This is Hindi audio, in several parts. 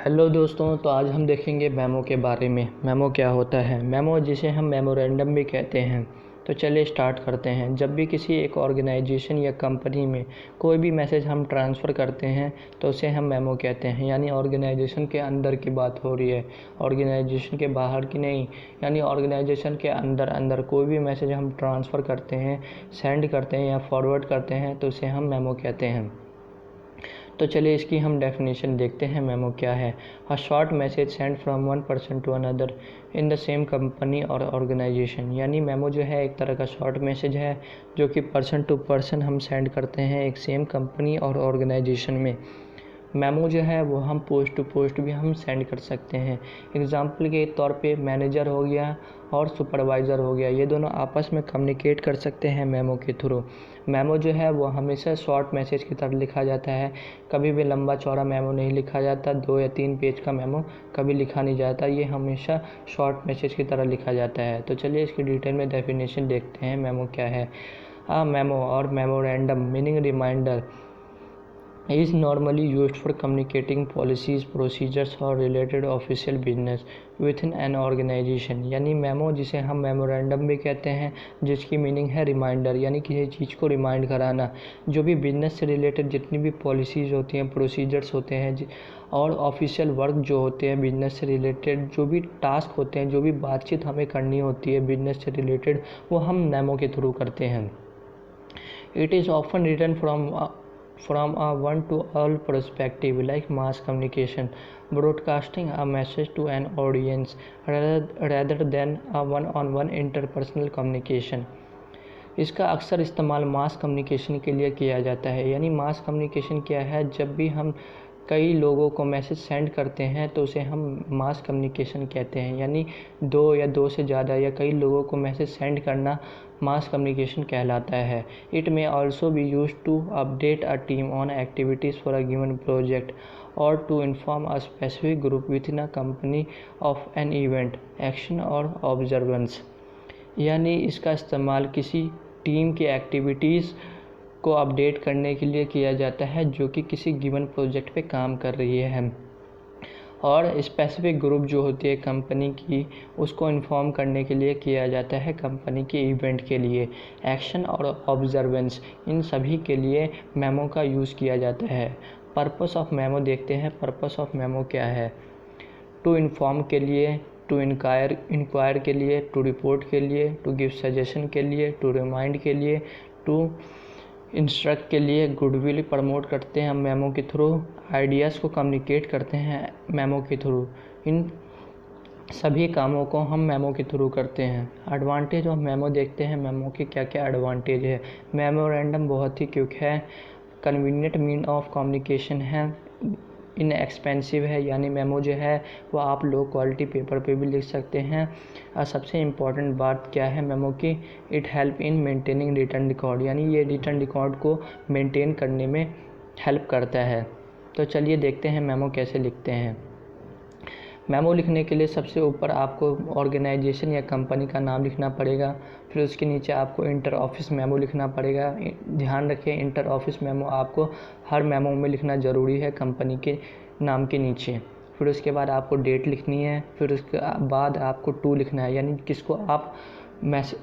हेलो दोस्तों, तो आज हम देखेंगे मेमो के बारे में। मेमो क्या होता है? मेमो, जिसे हम मेमोरेंडम भी कहते हैं। तो चलिए स्टार्ट करते हैं। जब भी किसी एक ऑर्गेनाइजेशन या कंपनी में कोई भी मैसेज हम ट्रांसफ़र करते हैं तो उसे हम मेमो कहते हैं। यानी ऑर्गेनाइजेशन के अंदर की बात हो रही है, ऑर्गेनाइजेशन के बाहर की नहीं। यानी ऑर्गेनाइजेशन के अंदर कोई भी मैसेज हम ट्रांसफ़र करते हैं, सेंड करते हैं या फॉरवर्ड करते हैं तो उसे हम मेमो कहते हैं। तो चलिए इसकी हम डेफिनेशन देखते हैं। मेमो क्या है? A short message send from one person to another in the same company और ऑर्गेनाइजेशन। यानी मेमो जो है एक तरह का शॉर्ट मैसेज है जो कि पर्सन टू पर्सन हम सेंड करते हैं एक सेम कंपनी और ऑर्गेनाइजेशन में। मेमो जो है वो हम पोस्ट टू पोस्ट भी हम सेंड कर सकते हैं। एग्ज़ाम्पल के तौर पे मैनेजर हो गया और सुपरवाइज़र हो गया, ये दोनों आपस में कम्युनिकेट कर सकते हैं मेमो के थ्रू। मेमो जो है वो हमेशा शॉर्ट मैसेज की तरह लिखा जाता है। कभी भी लंबा चौड़ा मेमो नहीं लिखा जाता। 2 या 3 पेज का मेमो कभी लिखा नहीं जाता। ये हमेशा शॉर्ट मैसेज की तरह लिखा जाता है। तो चलिए इसकी डिटेल में डेफिनेशन देखते हैं। मेमो क्या है? मेमो और memorandum meaning reminder is normally used for communicating policies, procedures or related official business within an organization। यानी मेमो, जिसे हम मेमोरेंडम भी कहते हैं, जिसकी मीनिंग है रिमाइंडर, यानी किसी चीज़ को रिमाइंड कराना। जो भी बिजनेस से रिलेटेड जितनी भी पॉलिसीज़ होती हैं, प्रोसीजर्स होते हैं और ऑफिशियल वर्क जो होते हैं बिजनेस से रिलेटेड, जो भी टास्क होते हैं, जो भी बातचीत हमें करनी होती है बिजनेस से रिलेटेड, वो हम मेमो के थ्रू करते हैं। It is often written from a one-to-all perspective, like mass communication, broadcasting a message to an audience rather than a one-on-one interpersonal communication। इसका अक्सर इस्तेमाल मास कम्युनिकेशन के लिए किया जाता है। यानी मास कम्युनिकेशन क्या है? जब भी हम कई लोगों को मैसेज सेंड करते हैं तो उसे हम मास कम्युनिकेशन कहते हैं। यानी 2 या 2 से ज़्यादा या कई लोगों को मैसेज सेंड करना मास कम्युनिकेशन कहलाता है। It may also be used to update a team on activities for a given project और to inform a specific group within a company of an event, action और ऑब्जर्वेंस। यानी इसका इस्तेमाल किसी टीम की एक्टिविटीज़ को अपडेट करने के लिए किया जाता है जो कि किसी गिवन प्रोजेक्ट पे काम कर रही है, और स्पेसिफिक ग्रुप जो होती है कंपनी की, उसको इन्फॉर्म करने के लिए किया जाता है कंपनी के इवेंट के लिए। एक्शन और ऑब्जर्वेंस, इन सभी के लिए मेमो का यूज़ किया जाता है। पर्पस ऑफ मेमो देखते हैं। पर्पस ऑफ मेमो क्या है? टू इन्फॉर्म के लिए, टू इंक्वायर के लिए, टू रिपोर्ट के लिए, टू गिव सजेशन के लिए, टू रिमाइंड के लिए, टू इंस्ट्रक्ट के लिए। गुडविल प्रमोट करते हैं हम मेमो के थ्रू। आइडियाज़ को कम्युनिकेट करते हैं मेमो के थ्रू। इन सभी कामों को हम मेमो के थ्रू करते हैं। एडवांटेज ऑफ मेमो देखते हैं। मेमो के क्या क्या एडवांटेज है? मेमोरेंडम बहुत ही क्विक है, कन्वीनियंट मीन ऑफ कम्युनिकेशन है, इनएक्सपेंसिव है। यानी मेमो जो है वो आप लो क्वालिटी पेपर पे भी लिख सकते हैं। और सबसे इम्पॉर्टेंट बात क्या है मेमो की? It help in maintaining return record. यानी ये रिटर्न रिकॉर्ड को मेंटेन करने में हेल्प करता है। तो चलिए देखते हैं मेमो कैसे लिखते हैं। मेमो लिखने के लिए सबसे ऊपर आपको ऑर्गेनाइजेशन या कंपनी का नाम लिखना पड़ेगा। फिर उसके नीचे आपको इंटर ऑफिस मेमो लिखना पड़ेगा। ध्यान रखें, इंटर ऑफिस मेमो आपको हर मेमो में लिखना ज़रूरी है कंपनी के नाम के नीचे। फिर उसके बाद आपको डेट लिखनी है। फिर उसके बाद आपको टू लिखना है, यानी किसको आप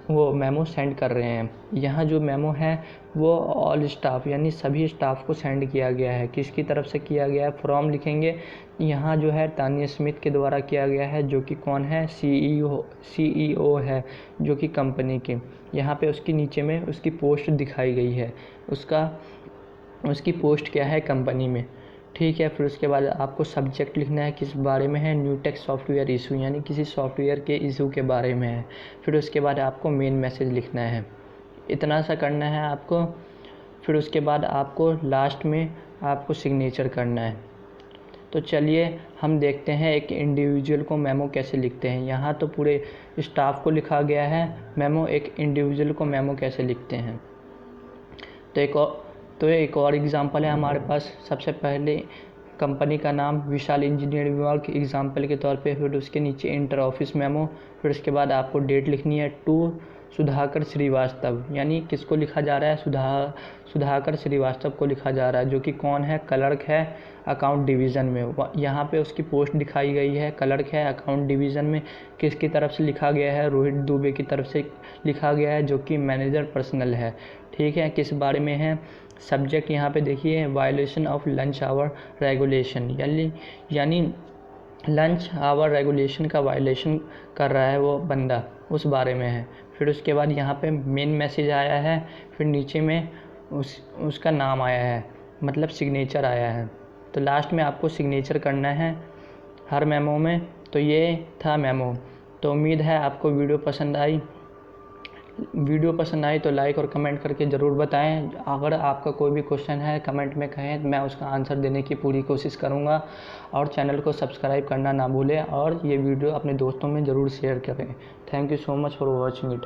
वो मेमो सेंड कर रहे हैं। यहाँ जो मेमो है वो ऑल स्टाफ, यानी सभी स्टाफ को सेंड किया गया है। किसकी तरफ से किया गया है? फ्रॉम लिखेंगे। यहाँ जो है तानिया स्मिथ के द्वारा किया गया है, जो कि कौन है? सीईओ है जो कि कंपनी की। यहाँ पे उसकी नीचे में उसकी पोस्ट दिखाई गई है। उसकी पोस्ट क्या है कंपनी में, ठीक है। फिर उसके बाद आपको सब्जेक्ट लिखना है, किस बारे में है? न्यूटेक सॉफ्टवेयर इशू, यानी किसी सॉफ्टवेयर के इशू के बारे में है। फिर उसके बाद आपको मेन मैसेज लिखना है। इतना सा करना है आपको। फिर उसके बाद आपको लास्ट में आपको सिग्नेचर करना है। तो चलिए हम देखते हैं एक इंडिविजुअल को मेमो कैसे लिखते हैं। यहाँ तो पूरे स्टाफ को लिखा गया है मेमो, एक इंडिविजुअल को मेमो कैसे लिखते हैं। तो एक और एग्ज़ाम्पल है हमारे पास। सबसे पहले कंपनी का नाम विशाल इंजीनियरिंग वर्क एग्ज़ाम्पल के तौर पे। फिर उसके नीचे इंटर ऑफिस मेमो। फिर उसके बाद आपको डेट लिखनी है 2 सुधाकर श्रीवास्तव, यानी किसको लिखा जा रहा है, सुधाकर श्रीवास्तव को लिखा जा रहा है, जो कि कौन है, क्लर्क है अकाउंट डिवीज़न में। यहाँ पे उसकी पोस्ट दिखाई गई है, क्लर्क है अकाउंट डिवीज़न में। किसकी तरफ से लिखा गया है, रोहित दुबे की तरफ से लिखा गया है, जो कि मैनेजर पर्सनल है। ठीक है, किस बारे में है, सब्जेक्ट यहाँ पे देखिए, violation of lunch hour regulation, यानी लंच आवर रेगुलेशन का वायलेशन कर रहा है वो बंदा, उस बारे में है। फिर उसके बाद यहाँ पे मेन मैसेज आया है, फिर नीचे में उसका नाम आया है, मतलब सिग्नेचर आया है। तो लास्ट में आपको सिग्नेचर करना है हर मेमो में। तो ये था मेमो। तो उम्मीद है आपको वीडियो पसंद आई तो लाइक और कमेंट करके ज़रूर बताएं। अगर आपका कोई भी क्वेश्चन है कमेंट में कहें, मैं उसका आंसर देने की पूरी कोशिश करूंगा। और चैनल को सब्सक्राइब करना ना भूलें और ये वीडियो अपने दोस्तों में ज़रूर शेयर करें। Thank you so much for watching it.